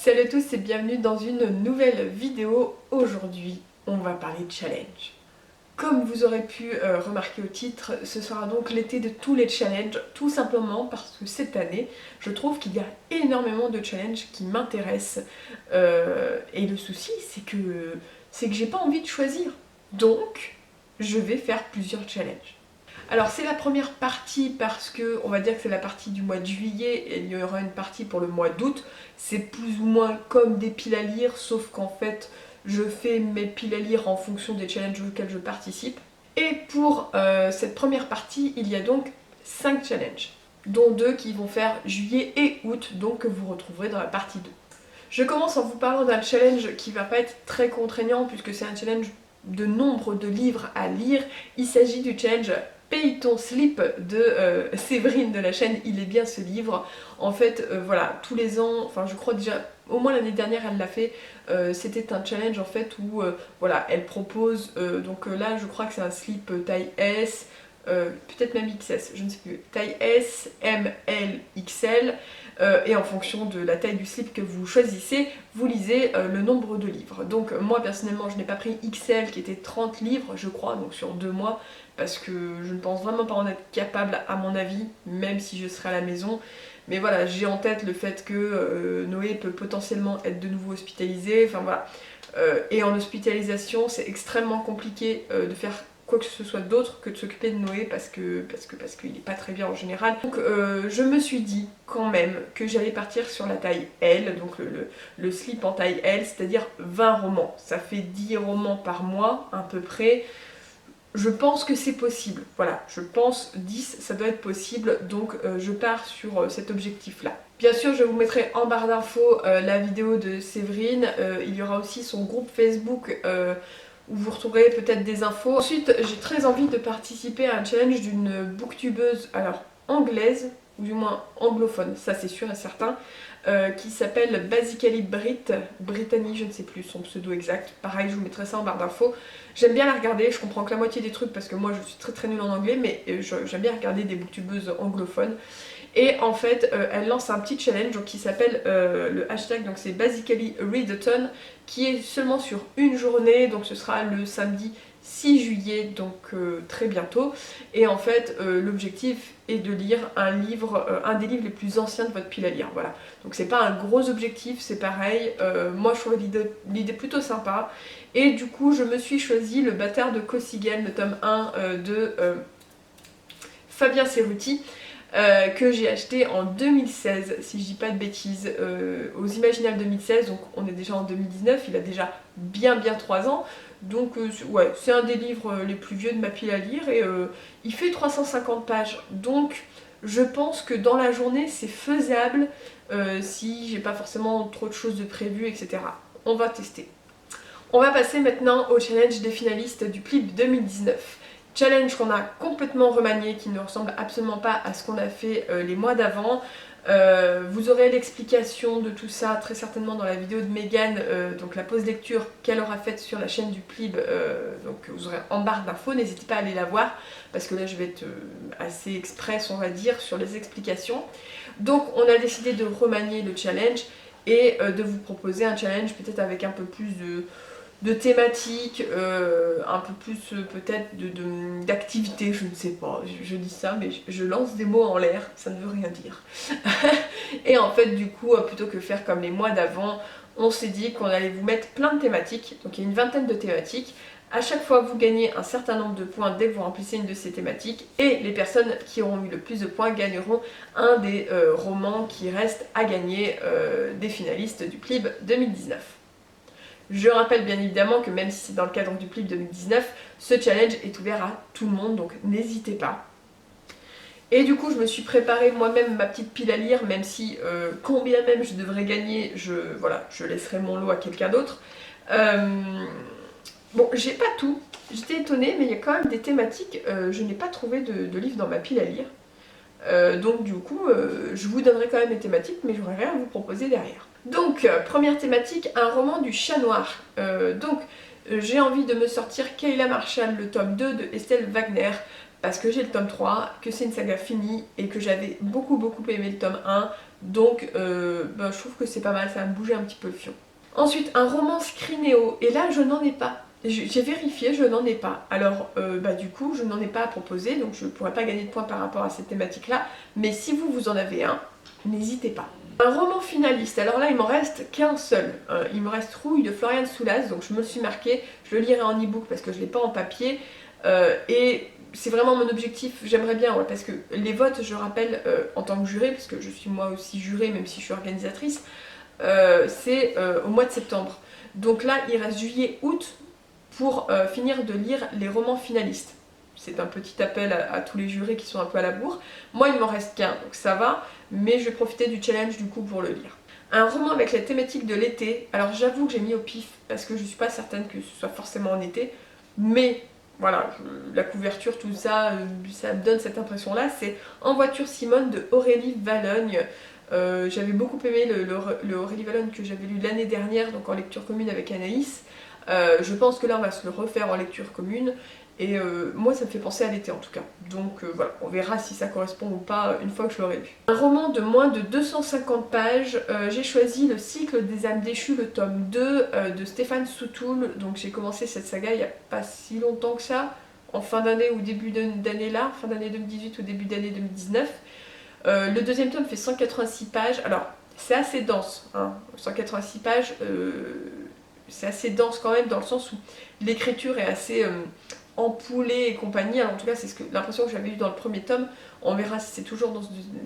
Salut à tous et bienvenue dans une nouvelle vidéo. Aujourd'hui, on va parler de challenge. Comme vous aurez pu remarquer au titre, ce sera donc l'été de tous les challenges, tout simplement parce que cette année, je trouve qu'il y a énormément de challenges qui m'intéressent. Et le souci, c'est que j'ai pas envie de choisir. Donc, je vais faire plusieurs challenges. Alors c'est la première partie parce que on va dire que c'est la partie du mois de juillet et il y aura une partie pour le mois d'août. C'est plus ou moins comme des piles à lire, sauf qu'en fait je fais mes piles à lire en fonction des challenges auxquels je participe. Et pour cette première partie, il y a donc 5 challenges, dont 2 qui vont faire juillet et août, donc que vous retrouverez dans la partie 2. Je commence en vous parlant d'un challenge qui va pas être très contraignant puisque c'est un challenge de nombre de livres à lire. Il s'agit du challenge Paye ton slip de Séverine de la chaîne Il est bien ce livre. En fait, voilà, tous les ans, enfin je crois déjà, au moins l'année dernière elle l'a fait, c'était un challenge en fait où voilà, elle propose, donc là je crois que c'est un slip taille S, peut-être même XS, je ne sais plus, taille S, M, L, XL, et en fonction de la taille du slip que vous choisissez, vous lisez le nombre de livres. Donc moi personnellement je n'ai pas pris XL qui était 30 livres je crois, donc sur 2 mois, parce que je ne pense vraiment pas en être capable à mon avis, même si je serai à la maison. Mais voilà, j'ai en tête le fait que Noé peut potentiellement être de nouveau hospitalisé, enfin voilà. Et en hospitalisation, c'est extrêmement compliqué de faire quoi que ce soit d'autre que de s'occuper de Noé parce qu'il n'est pas très bien en général. Donc je me suis dit quand même que j'allais partir sur la taille L, donc le slip en taille L, c'est-à-dire 20 romans. Ça fait 10 romans par mois à peu près. Je pense que c'est possible, voilà, je pense 10 ça doit être possible, donc je pars sur cet objectif là. Bien sûr je vous mettrai en barre d'infos la vidéo de Séverine, il y aura aussi son groupe Facebook où vous retrouverez peut-être des infos. Ensuite j'ai très envie de participer à un challenge d'une booktubeuse, alors anglaise, ou du moins anglophone, ça c'est sûr et certain, qui s'appelle Basically Brittany, je ne sais plus son pseudo exact, pareil je vous mettrai ça en barre d'infos. J'aime bien la regarder, je comprends que la moitié des trucs parce que moi je suis très nulle en anglais, mais j'aime bien regarder des booktubeuses anglophones. Et en fait, elle lance un petit challenge donc, qui s'appelle le hashtag, donc c'est Basically Readathon, qui est seulement sur une journée, donc ce sera le samedi 6 juillet, donc très bientôt. Et en fait, l'objectif est de lire un livre, un des livres les plus anciens de votre pile à lire. Voilà. Donc c'est pas un gros objectif, c'est pareil. Moi je trouve l'idée plutôt sympa. Et du coup, je me suis choisi Le Bâtard de Kossiguen, le tome 1 de Fabien Cerutti. Que j'ai acheté en 2016, si je dis pas de bêtises, aux Imaginales 2016, donc on est déjà en 2019, il a déjà bien 3 ans, donc ouais, c'est un des livres les plus vieux de ma pile à lire, et il fait 350 pages, donc je pense que dans la journée c'est faisable, si j'ai pas forcément trop de choses de prévues, etc. On va tester. On va passer maintenant au challenge des finalistes du PLIB 2019. Challenge qu'on a complètement remanié, qui ne ressemble absolument pas à ce qu'on a fait les mois d'avant. Vous aurez l'explication de tout ça très certainement dans la vidéo de Megan, donc la pause lecture qu'elle aura faite sur la chaîne du PLIB, donc vous aurez en barre d'infos, n'hésitez pas à aller la voir, parce que là je vais être assez express on va dire sur les explications. Donc on a décidé de remanier le challenge et de vous proposer un challenge peut-être avec un peu plus de thématiques, un peu plus peut-être d'activités, je ne sais pas, je dis ça mais je lance des mots en l'air, ça ne veut rien dire. Et en fait du coup, plutôt que faire comme les mois d'avant, on s'est dit qu'on allait vous mettre plein de thématiques, donc il y a une vingtaine de thématiques. À chaque fois vous gagnez un certain nombre de points dès que vous remplissez une de ces thématiques, et les personnes qui auront eu le plus de points gagneront un des romans qui restent à gagner des finalistes du PLIB 2019. Je rappelle bien évidemment que même si c'est dans le cadre du PLIB 2019, ce challenge est ouvert à tout le monde, donc n'hésitez pas. Et du coup je me suis préparé moi-même ma petite pile à lire, même si quand bien même je devrais gagner, voilà, je laisserai mon lot à quelqu'un d'autre. Bon, j'ai pas tout, j'étais étonnée, mais il y a quand même des thématiques, je n'ai pas trouvé de livres dans ma pile à lire. Donc du coup, je vous donnerai quand même les thématiques, mais j'aurai rien à vous proposer derrière. Donc, première thématique, un roman du chat noir. J'ai envie de me sortir Kayla Marshall, le tome 2 de Estelle Wagner, parce que j'ai le tome 3, que c'est une saga finie, et que j'avais beaucoup aimé le tome 1, Donc je trouve que c'est pas mal, ça va me bouger un petit peu le fion. Ensuite, un roman Scrineo, et là je n'en ai pas. J'ai vérifié, je n'en ai pas. Alors du coup, je n'en ai pas à proposer, donc je ne pourrais pas gagner de points par rapport à cette thématique-là. Mais si vous en avez un, n'hésitez pas. Un roman finaliste, alors là il m'en reste qu'un seul. Il me reste Rouille de Florian Soulaze, donc je me le suis marqué. Je le lirai en e-book parce que je ne l'ai pas en papier. Et c'est vraiment mon objectif, j'aimerais bien, ouais, parce que les votes, je rappelle, en tant que juré, parce que je suis moi aussi jurée, même si je suis organisatrice, c'est au mois de septembre. Donc là, il reste juillet, août pour finir de lire les romans finalistes. C'est un petit appel à tous les jurés qui sont un peu à la bourre. Moi, il m'en reste qu'un, donc ça va, mais je vais profiter du challenge du coup pour le lire. Un roman avec la thématique de l'été. Alors j'avoue que j'ai mis au pif, parce que je suis pas certaine que ce soit forcément en été, mais voilà, la couverture, tout ça, ça me donne cette impression-là. C'est En voiture Simone de Aurélie Vallogne. J'avais beaucoup aimé le Aurélie Vallogne que j'avais lu l'année dernière, donc en lecture commune avec Anaïs. Je pense que là on va se le refaire en lecture commune et moi ça me fait penser à l'été en tout cas. Donc voilà, on verra si ça correspond ou pas une fois que je l'aurai lu. Un roman de moins de 250 pages, j'ai choisi Le cycle des âmes déchues, le tome 2 de Stéphane Soutoul. Donc j'ai commencé cette saga il n'y a pas si longtemps que ça, en fin d'année ou début d'année là, fin d'année 2018 ou début d'année 2019. Le deuxième tome fait 186 pages, alors c'est assez dense, hein. 186 pages, c'est assez dense quand même dans le sens où l'écriture est assez ampoulée et compagnie. Alors en tout cas c'est l'impression que j'avais eu dans le premier tome. On verra si c'est toujours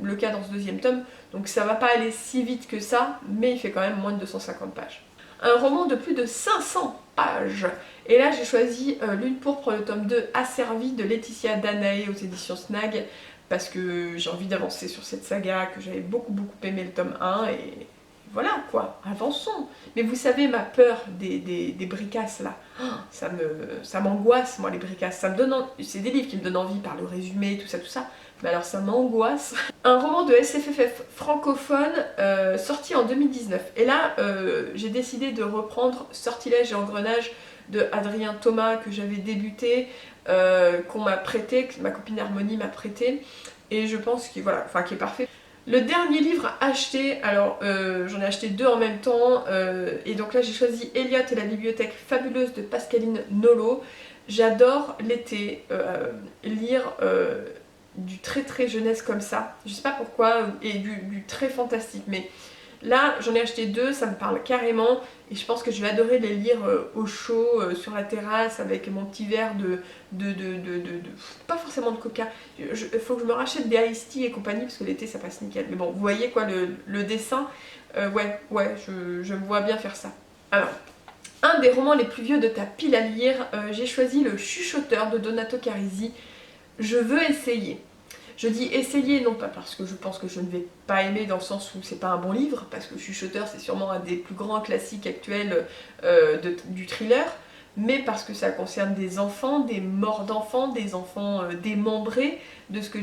le cas dans ce deuxième tome. Donc ça va pas aller si vite que ça, mais il fait quand même moins de 250 pages. Un roman de plus de 500 pages. Et là j'ai choisi Lune pourpre, le tome 2 Asservie de Laetitia Danaé aux éditions Snag, parce que j'ai envie d'avancer sur cette saga, que j'avais beaucoup aimé le tome 1 et voilà quoi, avançons. Mais vous savez ma peur des bricasses là, ça m'angoisse moi les bricasses, c'est des livres qui me donnent envie par le résumé, tout ça, mais alors ça m'angoisse. Un roman de SFFF francophone sorti en 2019, et là j'ai décidé de reprendre Sortilège et Engrenage de Adrien Thomas que j'avais débuté, qu'on m'a prêté, que ma copine Harmonie m'a prêté, et je pense qu'il est parfait. Le dernier livre acheté, alors j'en ai acheté deux en même temps, et donc là j'ai choisi Elliot et la bibliothèque fabuleuse de Pascaline Nolo. J'adore l'été, lire du très jeunesse comme ça, je sais pas pourquoi, et du très fantastique, mais là j'en ai acheté deux, ça me parle carrément, et je pense que je vais adorer les lire au chaud, sur la terrasse, avec mon petit verre pas forcément de coca. Il faut que je me rachète des iced tea et compagnie, parce que l'été ça passe nickel. Mais bon, vous voyez quoi, le dessin, ouais, je me vois bien faire ça. Alors, un des romans les plus vieux de ta pile à lire, j'ai choisi Le Chuchoteur de Donato Carisi. Je veux essayer. Je dis essayer, non pas parce que je pense que je ne vais pas aimer dans le sens où c'est pas un bon livre, parce que Chuchoteur c'est sûrement un des plus grands classiques actuels du thriller, mais parce que ça concerne des enfants, des morts d'enfants, des enfants démembrés, de ce que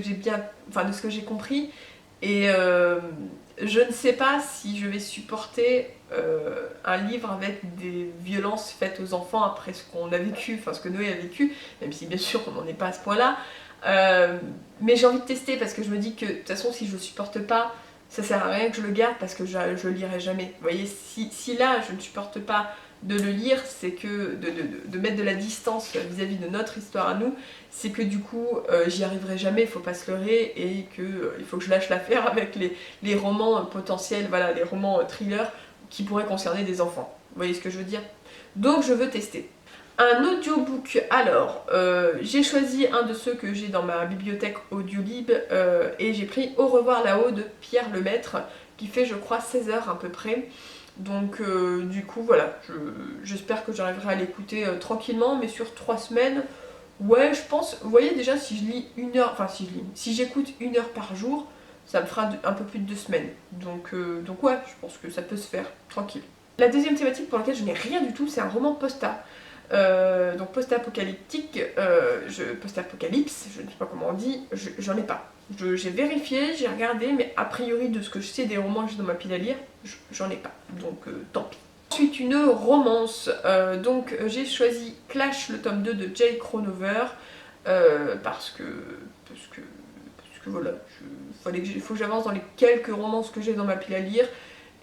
j'ai compris, et je ne sais pas si je vais supporter un livre avec des violences faites aux enfants après ce qu'on a vécu, enfin ce que Noé a vécu, même si bien sûr on n'en est pas à ce point-là. Mais j'ai envie de tester parce que je me dis que de toute façon si je le supporte pas, ça sert à rien que je le garde parce que je le lirai jamais. Vous voyez, si là je ne supporte pas de le lire, c'est que de mettre de la distance vis-à-vis de notre histoire à nous, c'est que du coup j'y arriverai jamais, il faut pas se leurrer, et que il faut que je lâche l'affaire avec les romans potentiels, voilà, les romans thrillers qui pourraient concerner des enfants. Vous voyez ce que je veux dire? Donc je veux tester. Un audiobook, alors j'ai choisi un de ceux que j'ai dans ma bibliothèque Audiolib, et j'ai pris Au revoir là-haut de Pierre Lemaître, qui fait je crois 16 heures à peu près. Donc du coup voilà, j'espère que j'arriverai à l'écouter tranquillement, mais sur 3 semaines, ouais je pense, vous voyez déjà si je lis une heure, enfin si j'écoute 1 heure par jour, ça me fera un peu plus de 2 semaines. Donc ouais, je pense que ça peut se faire, tranquille. La deuxième thématique pour laquelle je n'ai rien du tout, c'est un roman posta. Donc post-apocalyptique, post-apocalypse, je ne sais pas comment on dit, j'en ai pas. J'ai vérifié, j'ai regardé, mais a priori de ce que je sais des romans que j'ai dans ma pile à lire, j'en ai pas, donc tant pis. Ensuite une romance, donc j'ai choisi Clash, le tome 2 de Jay Cronover, parce que voilà, faut que j'avance dans les quelques romances que j'ai dans ma pile à lire.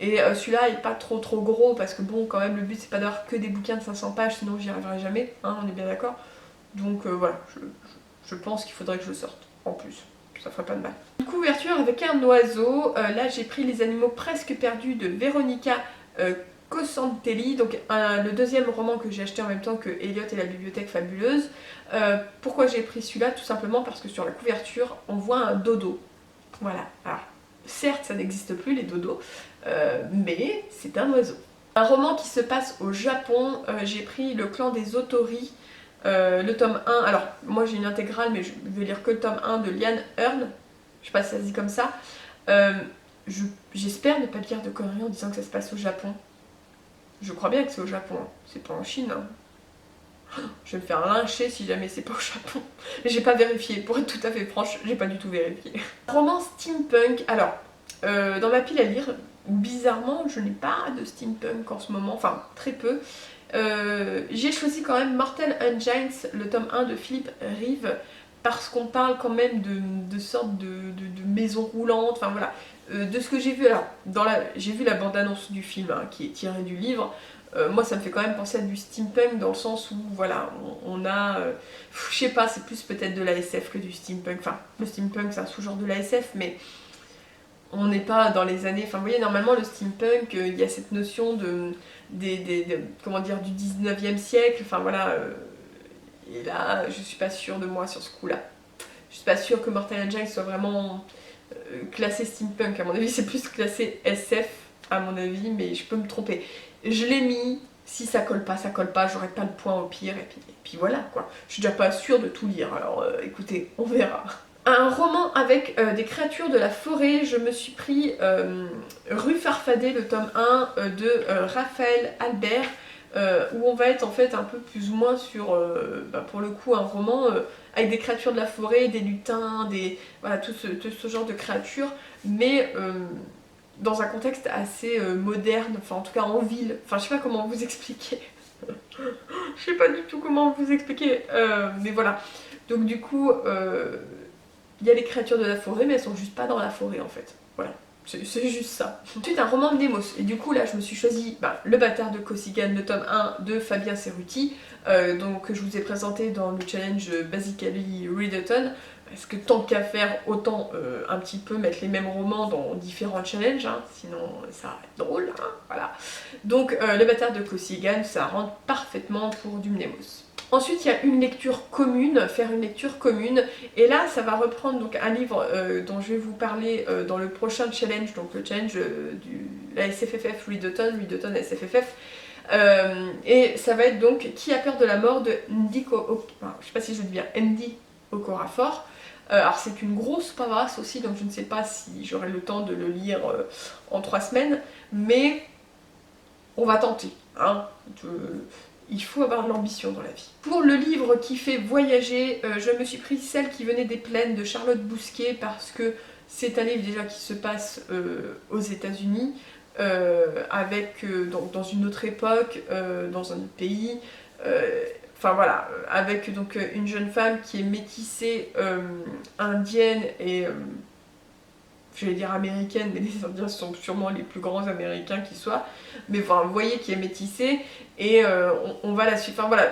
Et celui-là est pas trop gros parce que bon, quand même, le but c'est pas d'avoir que des bouquins de 500 pages, sinon j'y arriverai jamais, hein, on est bien d'accord. Donc voilà, je pense qu'il faudrait que je le sorte en plus, ça ferait pas de mal. Une couverture avec un oiseau, là j'ai pris Les animaux presque perdus de Veronica Cossantelli, donc le deuxième roman que j'ai acheté en même temps que Elliot et la bibliothèque fabuleuse. Pourquoi j'ai pris celui-là? Tout simplement parce que sur la couverture on voit un dodo. Voilà, alors certes ça n'existe plus les dodos, mais c'est un oiseau. Un roman qui se passe au Japon, j'ai pris Le clan des Otori, le tome 1, alors moi j'ai une intégrale mais je vais lire que le tome 1 de Liane Hearn, je sais pas si ça se dit comme ça. J'espère ne pas dire de conneries en disant que ça se passe au Japon. Je crois bien que c'est au Japon, c'est pas en Chine. Hein. Je vais me faire lyncher si jamais c'est pas au Japon. J'ai pas vérifié, pour être tout à fait franche, j'ai pas du tout vérifié. Roman steampunk, alors, dans ma pile à lire, bizarrement, je n'ai pas de steampunk en ce moment, enfin très peu. J'ai choisi quand même Mortal Engines, le tome 1 de Philippe Rive, parce qu'on parle quand même de sortes de maisons roulantes, enfin voilà. De ce que j'ai vu, alors, j'ai vu la bande-annonce du film, hein, qui est tirée du livre. Moi ça me fait quand même penser à du steampunk dans le sens où voilà, on a, je sais pas, c'est plus peut-être de la SF que du steampunk, enfin le steampunk c'est un sous-genre de la SF mais on n'est pas dans les années, enfin vous voyez normalement le steampunk, il y a cette notion comment dire, du 19e siècle, enfin voilà, et là je suis pas sûre de moi sur ce coup là, je suis pas sûre que Mortal Engines soit vraiment classé steampunk, à mon avis c'est plus classé SF à mon avis, mais je peux me tromper. Je l'ai mis, si ça colle pas, j'aurai pas le point au pire, et puis voilà quoi. Je suis déjà pas sûre de tout lire, alors écoutez, on verra. Un roman avec des créatures de la forêt, je me suis pris Rue Farfadet, le tome 1 de Raphaël Albert, où on va être en fait un peu plus ou moins sur, pour le coup, un roman avec des créatures de la forêt, des lutins, voilà, tout ce genre de créatures, mais dans un contexte assez moderne, enfin en tout cas en ville, enfin je sais pas comment vous expliquer, je sais pas du tout comment vous expliquer, mais voilà, donc du coup, il y a les créatures de la forêt, mais elles sont juste pas dans la forêt en fait, voilà. C'est juste ça. Ensuite un roman de Nemos, et du coup là je me suis choisi Le bâtard de Costigan, le tome 1 de Fabien Cerruti, donc que je vous ai présenté dans le challenge Basically Readathon, parce que tant qu'à faire, autant un petit peu mettre les mêmes romans dans différents challenges, hein, sinon ça va être drôle, hein, voilà. Donc le bâtard de Costigan, ça rentre parfaitement pour du Nemos. Ensuite, il y a une lecture commune, faire une lecture commune, et là, ça va reprendre donc un livre dont je vais vous parler dans le prochain challenge, donc le challenge la SFFF Readathon SFFF, et ça va être donc Qui a peur de la mort de Ndy, je sais pas si je le dis bien, Ndy Okorafor. Alors c'est une grosse pavasse aussi, donc je ne sais pas si j'aurai le temps de le lire en 3 semaines, mais on va tenter, hein. Il faut avoir de l'ambition dans la vie. Pour le livre qui fait voyager, je me suis pris Celle qui venait des plaines de Charlotte Bousquet parce que c'est un livre déjà qui se passe aux États-Unis, avec donc dans une autre époque, dans un autre pays. Enfin voilà, avec donc une jeune femme qui est métissée indienne et j'allais dire américaine, mais les Indiens sont sûrement les plus grands américains qui soient, mais enfin vous voyez qui est métissée, et on va la suivre, enfin voilà,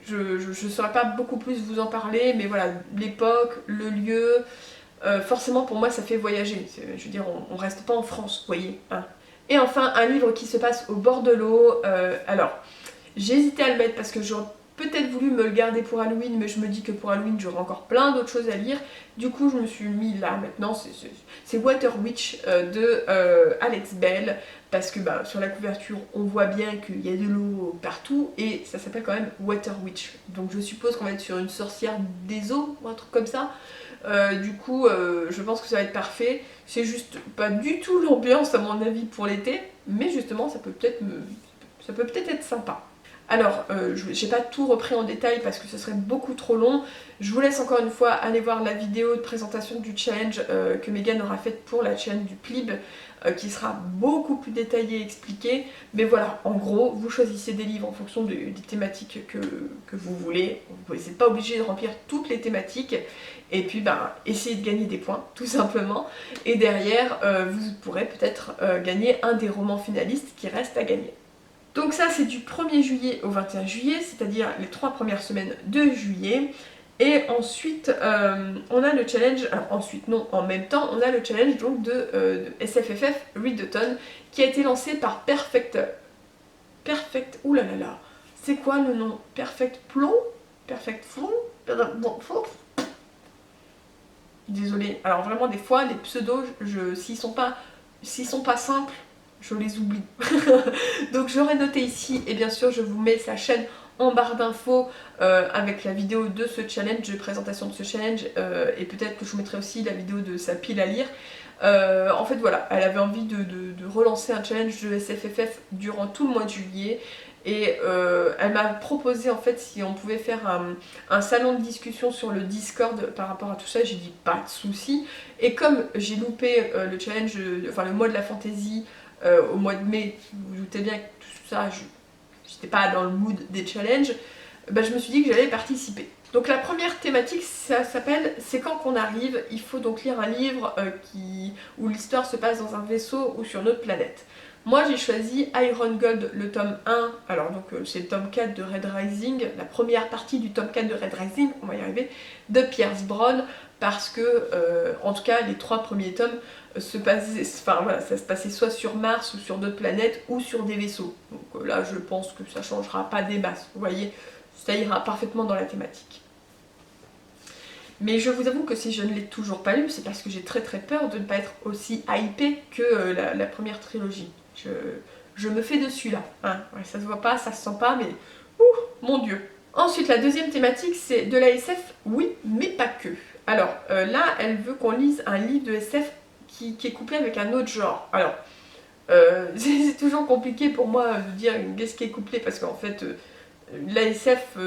je ne saurais pas beaucoup plus vous en parler, mais voilà, l'époque, le lieu, forcément pour moi ça fait voyager, je veux dire on reste pas en France, vous voyez, hein. Et enfin un livre qui se passe au bord de l'eau, alors j'ai hésité à le mettre parce que j'aurais peut-être voulu me le garder pour Halloween, mais je me dis que pour Halloween j'aurai encore plein d'autres choses à lire, du coup je me suis mis là maintenant, c'est Water Witch de Alex Bell, parce que sur la couverture on voit bien qu'il y a de l'eau partout, et ça s'appelle quand même Water Witch, donc je suppose qu'on va être sur une sorcière des eaux, ou un truc comme ça. Du coup je pense que ça va être parfait, c'est juste pas du tout l'ambiance à mon avis pour l'été, mais justement ça peut peut-être être sympa. Alors, j'ai pas tout repris en détail parce que ce serait beaucoup trop long. Je vous laisse encore une fois aller voir la vidéo de présentation du challenge que Megan aura faite pour la chaîne du Plib, qui sera beaucoup plus détaillée et expliquée. Mais voilà, en gros, vous choisissez des livres en fonction des thématiques que vous voulez. Vous n'êtes pas obligé de remplir toutes les thématiques. Et puis, essayez de gagner des points, tout simplement. Et derrière, vous pourrez peut-être gagner un des romans finalistes qui reste à gagner. Donc ça, c'est du 1er juillet au 21 juillet, c'est-à-dire les 3 premières semaines de juillet. Et ensuite, on a le challenge, alors ensuite non, en même temps, on a le challenge donc de SFFF Readathon qui a été lancé par oulala, c'est quoi le nom? Perfect Plon? Perfect Flon? Désolée, alors vraiment des fois, les pseudos, s'ils sont pas simples, je les oublie. Donc j'aurais noté ici, et bien sûr je vous mets sa chaîne en barre d'infos avec la vidéo de ce challenge, de présentation de ce challenge, et peut-être que je vous mettrai aussi la vidéo de sa pile à lire. En fait voilà, elle avait envie de relancer un challenge de SFFF durant tout le mois de juillet. Et elle m'a proposé en fait si on pouvait faire un salon de discussion sur le Discord par rapport à tout ça. J'ai dit pas de souci. Et comme j'ai loupé le challenge, enfin le mois de la fantaisie au mois de mai, vous vous doutez bien que tout ça, j'étais pas dans le mood des challenges, je me suis dit que j'allais participer. Donc la première thématique, ça s'appelle C'est quand qu'on arrive. Il faut donc lire un livre où l'histoire se passe dans un vaisseau ou sur notre planète. Moi j'ai choisi Iron Gold, le tome 1, alors donc c'est le tome 4 de Red Rising, la première partie du tome 4 de Red Rising, on va y arriver, de Pierce Brown, parce que en tout cas les 3 premiers tomes ça se passait soit sur Mars ou sur d'autres planètes ou sur des vaisseaux. Donc là je pense que ça changera pas des masses, vous voyez, ça ira parfaitement dans la thématique. Mais je vous avoue que si je ne l'ai toujours pas lu, c'est parce que j'ai très peur de ne pas être aussi hypée que la première trilogie. Je me fais dessus là, hein. Ouais, ça se voit pas, ça se sent pas, mais mon dieu. Ensuite la deuxième thématique c'est de la SF, oui mais pas que. Alors là elle veut qu'on lise un livre de SF qui est couplé avec un autre genre. Alors c'est toujours compliqué pour moi de dire qu'est-ce qui est couplé parce qu'en fait la SF,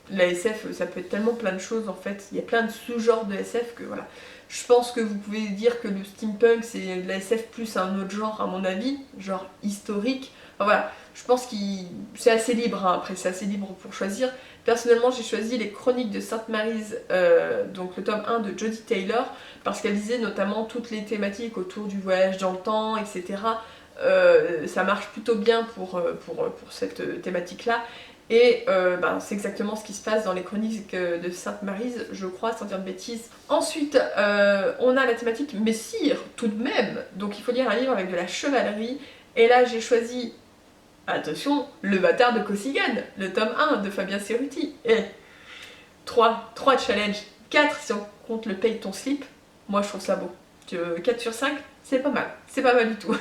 la SF ça peut être tellement plein de choses en fait, il y a plein de sous-genres de SF que voilà. Je pense que vous pouvez dire que le steampunk c'est de la SF plus un autre genre à mon avis, genre historique. Enfin voilà, je pense que c'est assez libre, hein. Après c'est assez libre pour choisir. Personnellement j'ai choisi les Chroniques de Sainte Maryse, donc le tome 1 de Jodie Taylor, parce qu'elle disait notamment toutes les thématiques autour du voyage dans le temps, etc. Ça marche plutôt bien pour cette thématique là. Et c'est exactement ce qui se passe dans les Chroniques de Sainte Maryse, je crois, sans dire de bêtises. Ensuite, on a la thématique Messire, tout de même. Donc il faut lire un livre avec de la chevalerie. Et là, j'ai choisi, attention, Le Bâtard de Cossigan, le tome 1 de Fabien Cerutti. Et 3 challenges, 4 si on compte le paye ton slip. Moi, je trouve ça beau. 4 sur 5, c'est pas mal du tout.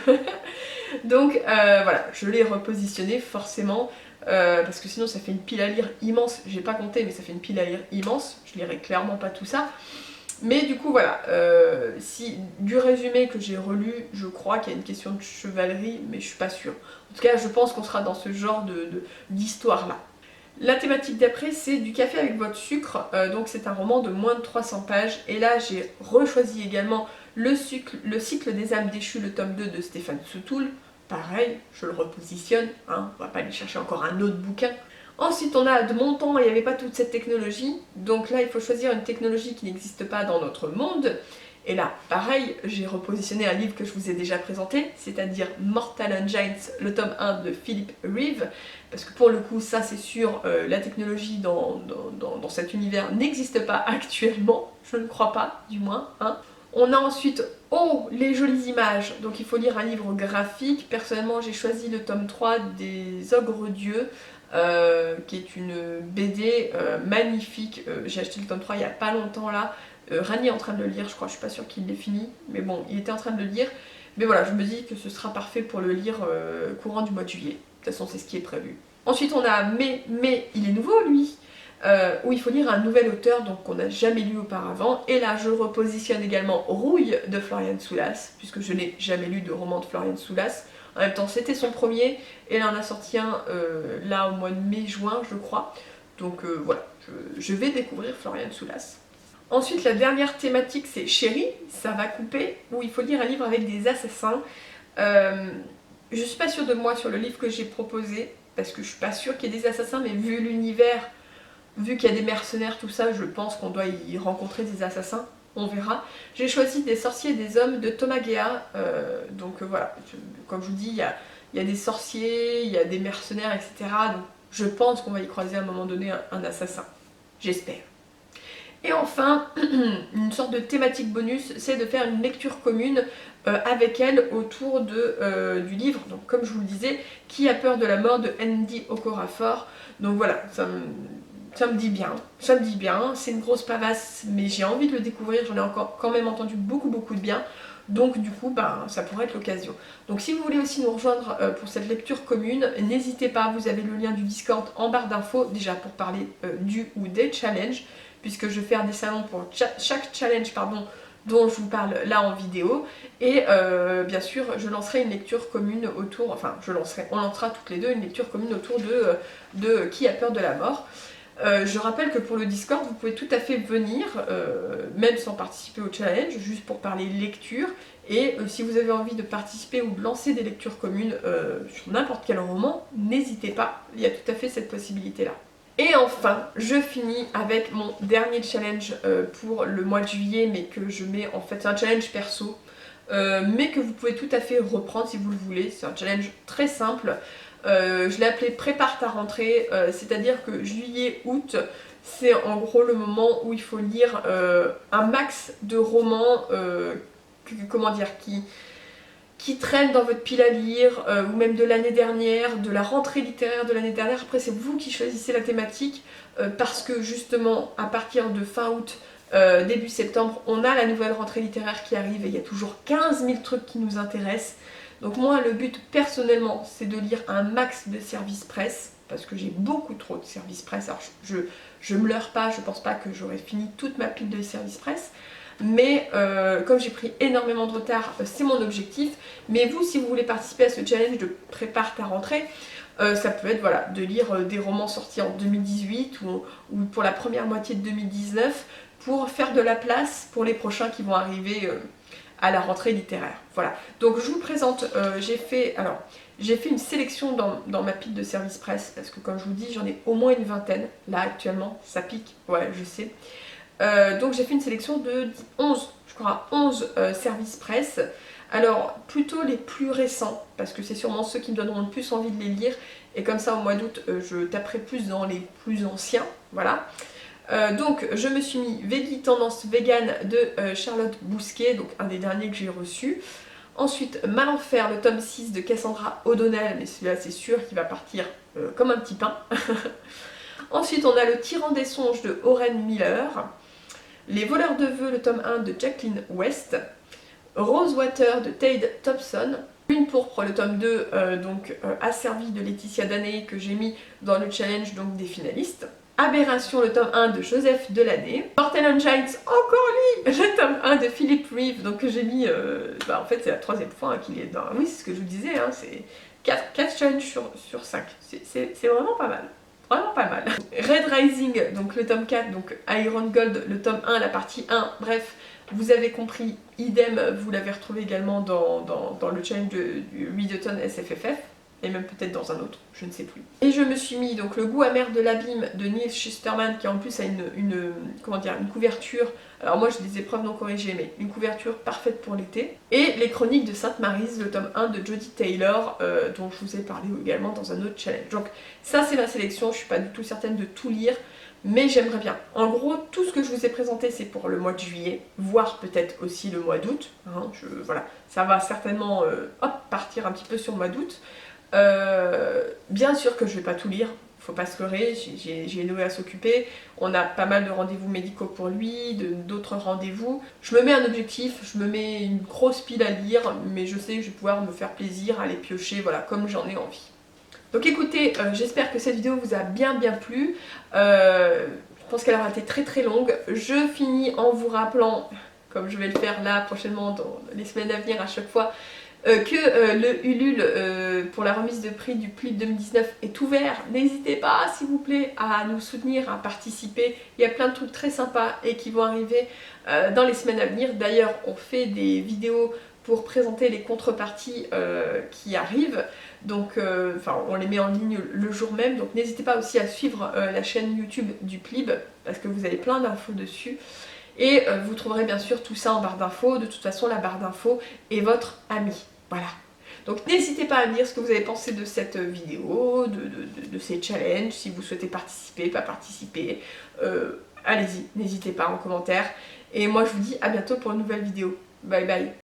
Donc voilà, je l'ai repositionné forcément. Parce que sinon ça fait une pile à lire immense, j'ai pas compté mais ça fait une pile à lire immense, je lirai clairement pas tout ça. Mais du coup voilà, du résumé que j'ai relu, je crois qu'il y a une question de chevalerie, mais je suis pas sûre. En tout cas je pense qu'on sera dans ce genre d'histoire là. La thématique d'après c'est Du café avec votre sucre, donc c'est un roman de moins de 300 pages, et là j'ai rechoisi également le cycle des âmes déchues, le tome 2 de Stéphane Soutoul. Pareil, je le repositionne, hein, on va pas aller chercher encore un autre bouquin. Ensuite on a de mon temps, il n'y avait pas toute cette technologie, donc là il faut choisir une technologie qui n'existe pas dans notre monde. Et là, pareil, j'ai repositionné un livre que je vous ai déjà présenté, c'est-à-dire Mortal Engines, le tome 1 de Philip Reeve, parce que pour le coup, ça c'est sûr, la technologie dans cet univers n'existe pas actuellement, je ne crois pas, du moins, hein. On a ensuite, les jolies images, donc il faut lire un livre graphique. Personnellement j'ai choisi le tome 3 des Ogres Dieux, qui est une BD magnifique. J'ai acheté le tome 3 il n'y a pas longtemps là. Rani est en train de le lire, je crois, je suis pas sûre qu'il l'ait fini, mais bon, il était en train de le lire. Mais voilà, je me dis que ce sera parfait pour le lire courant du mois de juillet. De toute façon c'est ce qui est prévu. Ensuite on a mais il est nouveau lui, où il faut lire un nouvel auteur donc qu'on n'a jamais lu auparavant. Et là je repositionne également Rouille de Florian Soulas, puisque je n'ai jamais lu de roman de Florian Soulas. En même temps, c'était son premier, et elle en a sorti un là au mois de mai-juin, je crois. Donc voilà, je vais découvrir Florian Soulas. Ensuite, la dernière thématique, c'est Chérie, ça va couper, où il faut lire un livre avec des assassins. Je suis pas sûre de moi sur le livre que j'ai proposé, parce que je suis pas sûre qu'il y ait des assassins, mais vu l'univers, vu qu'il y a des mercenaires, tout ça, je pense qu'on doit y rencontrer des assassins. On verra. J'ai choisi Des sorciers et des hommes de Thomas Guéa. Donc voilà, comme je vous dis, il y a des sorciers, il y a des mercenaires, etc. Donc je pense qu'on va y croiser à un moment donné un assassin. J'espère. Et enfin, une sorte de thématique bonus, c'est de faire une lecture commune avec elle autour du livre, donc comme je vous le disais, Qui a peur de la mort de Andy Okorafor. Donc voilà, ça me dit bien, c'est une grosse pavasse, mais j'ai envie de le découvrir, j'en ai encore quand même entendu beaucoup de bien, donc du coup, ça pourrait être l'occasion. Donc si vous voulez aussi nous rejoindre pour cette lecture commune, n'hésitez pas, vous avez le lien du Discord en barre d'infos, déjà pour parler du ou des challenges, puisque je vais faire des salons pour chaque challenge, dont je vous parle là en vidéo, et bien sûr je lancerai une lecture commune autour, on lancera toutes les deux une lecture commune autour de Qui a peur de la mort. Je rappelle que pour le Discord, vous pouvez tout à fait venir, même sans participer au challenge, juste pour parler lecture. Et si vous avez envie de participer ou de lancer des lectures communes sur n'importe quel roman, n'hésitez pas, il y a tout à fait cette possibilité-là. Et enfin, je finis avec mon dernier challenge pour le mois de juillet, mais que je mets en fait, c'est un challenge perso, mais que vous pouvez tout à fait reprendre si vous le voulez. C'est un challenge très simple. Je l'ai appelé Prépare ta rentrée, c'est-à-dire que juillet-août, c'est en gros le moment où il faut lire un max de romans, qui traînent dans votre pile à lire, ou même de l'année dernière, de la rentrée littéraire de l'année dernière. Après, c'est vous qui choisissez la thématique, parce que justement, à partir de fin août, début septembre, on a la nouvelle rentrée littéraire qui arrive et il y a toujours 15 000 trucs qui nous intéressent. Donc moi, le but personnellement, c'est de lire un max de services presse, parce que j'ai beaucoup trop de services presse. Alors je me leurre pas, je pense pas que j'aurai fini toute ma pile de services presse, mais comme j'ai pris énormément de retard, c'est mon objectif. Mais vous, si vous voulez participer à ce challenge de Prépare ta rentrée, ça peut être voilà, de lire des romans sortis en 2018 ou pour la première moitié de 2019, pour faire de la place pour les prochains qui vont arriver à la rentrée littéraire. Voilà, donc je vous présente, j'ai fait une sélection dans ma pile de service presse, parce que comme je vous dis, j'en ai au moins une vingtaine, là actuellement, ça pique, ouais je sais. Donc j'ai fait une sélection de 11, je crois, 11 services presse. Alors plutôt les plus récents, parce que c'est sûrement ceux qui me donneront le plus envie de les lire, et comme ça au mois d'août je taperai plus dans les plus anciens, voilà. Donc je me suis mis Veggie Tendance Vegan de Charlotte Bousquet, donc un des derniers que j'ai reçu. Ensuite Malenfer, le tome 6 de Cassandra O'Donnell, mais celui-là c'est sûr qu'il va partir comme un petit pain. Ensuite on a Le Tyran des songes de Oren Miller, Les voleurs de vœux, le tome 1 de Jacqueline West, Rosewater de Tade Thompson, Une pourpre, le tome 2 asservi de Laetitia Daney, que j'ai mis dans le challenge donc des finalistes. Aberration, le tome 1 de Joseph Delaney. Mortal Engines, encore lui, le tome 1 de Philip Reeve, donc que j'ai mis, en fait c'est la troisième fois qu'il est dans... Oui, c'est ce que je vous disais, hein, c'est 4 challenges sur 5, c'est vraiment pas mal. Vraiment pas mal. Red Rising, donc le tome 4, donc Iron Gold, le tome 1, la partie 1, bref, vous avez compris, idem, vous l'avez retrouvé également dans le challenge du Readathon SFFF, et même peut-être dans un autre, je ne sais plus. Et je me suis mis donc Le goût amer de l'abîme de Neil Shusterman, qui en plus a une couverture, alors moi j'ai des épreuves non corrigées, mais une couverture parfaite pour l'été. Et Les chroniques de Sainte-Maryse, le tome 1 de Jodie Taylor, dont je vous ai parlé également dans un autre challenge. Donc ça c'est ma sélection, je suis pas du tout certaine de tout lire, mais j'aimerais bien. En gros, tout ce que je vous ai présenté, c'est pour le mois de juillet, voire peut-être aussi le mois d'août. Hein, voilà, ça va certainement partir un petit peu sur le mois d'août. Bien sûr que je vais pas tout lire, faut pas se leurrer, j'ai Noé à s'occuper, on a pas mal de rendez-vous médicaux pour lui, d'autres rendez-vous. Je me mets un objectif, je me mets une grosse pile à lire, mais je sais que je vais pouvoir me faire plaisir à les piocher, voilà, comme j'en ai envie. Donc écoutez, j'espère que cette vidéo vous a bien plu. Je pense qu'elle aura été très longue. Je finis en vous rappelant, comme je vais le faire là prochainement dans les semaines à venir à chaque fois, le Ulule pour la remise de prix du Plib 2019 est ouvert. N'hésitez pas, s'il vous plaît, à nous soutenir, à participer. Il y a plein de trucs très sympas et qui vont arriver dans les semaines à venir. D'ailleurs, on fait des vidéos pour présenter les contreparties qui arrivent. Donc, on les met en ligne le jour même. Donc, n'hésitez pas aussi à suivre la chaîne YouTube du Plib parce que vous avez plein d'infos dessus. Et vous trouverez bien sûr tout ça en barre d'infos. De toute façon, la barre d'infos est votre amie. Voilà. Donc n'hésitez pas à me dire ce que vous avez pensé de cette vidéo, de ces challenges, si vous souhaitez participer, pas participer. Allez-y, n'hésitez pas en commentaire. Et moi je vous dis à bientôt pour une nouvelle vidéo. Bye bye.